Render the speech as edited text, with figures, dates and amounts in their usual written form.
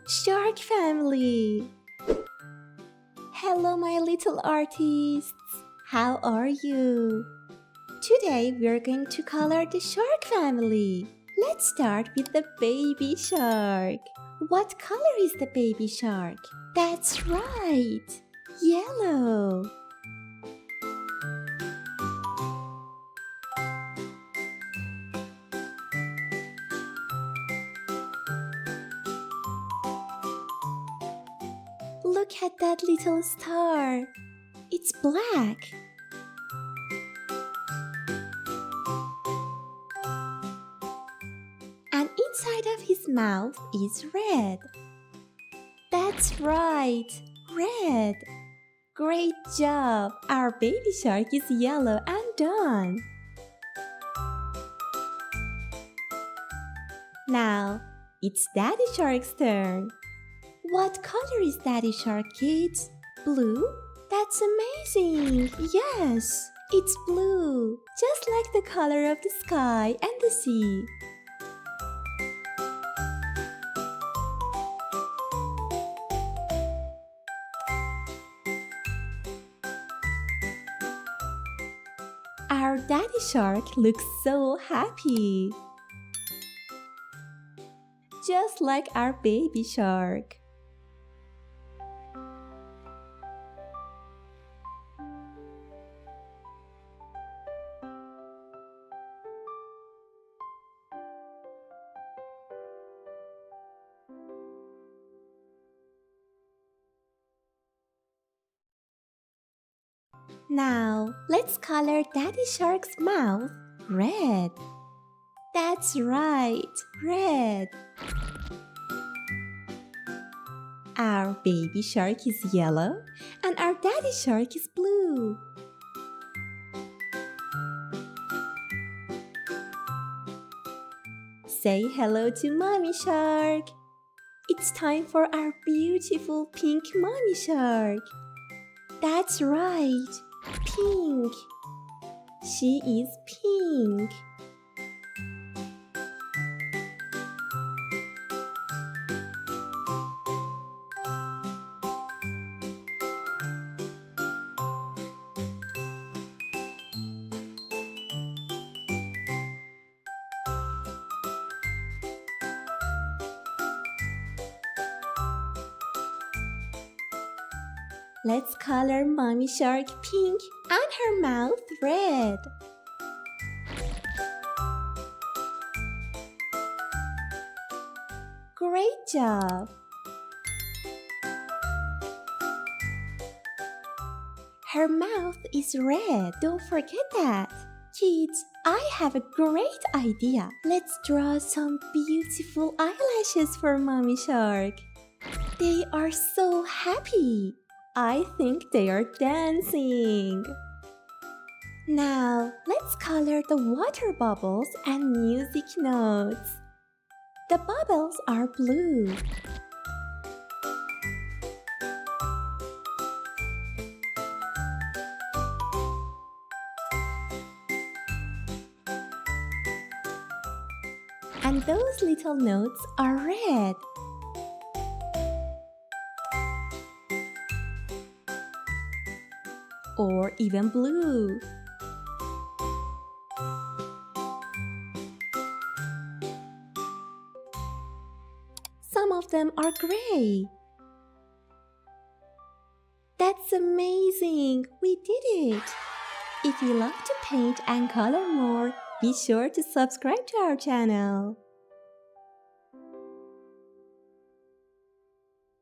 Shark family! Hello, my little artists! How are you? Today we're going to color the shark family. Let's start with the baby shark. What color is the baby shark? That's right! Yellow! Look at that little star. It's black. And inside of his mouth is red. That's right, red. Great job. Our baby shark is yellow and done. Now, it's Daddy Shark's turn. What color is Daddy Shark, kids? Blue? That's amazing! Yes, it's blue, just like the color of the sky and the sea. Our Daddy Shark looks so happy, just like our baby shark. Now, let's color Daddy Shark's mouth red. That's right, red. Our baby shark is yellow and our Daddy Shark is blue. Say hello to Mommy Shark. It's time for our beautiful pink Mommy Shark. That's right, pink. She is pink. Let's color Mommy Shark pink and her mouth red. Great job! Her mouth is red, don't forget that. Kids, I have a great idea. Let's draw some beautiful eyelashes for Mommy Shark. They are so happy. I think they are dancing. Now, let's color the water bubbles and music notes. The bubbles are blue. And those little notes are red. Or even blue. Some of them are gray. That's amazing! We did it! If you love to paint and color more, be sure to subscribe to our channel.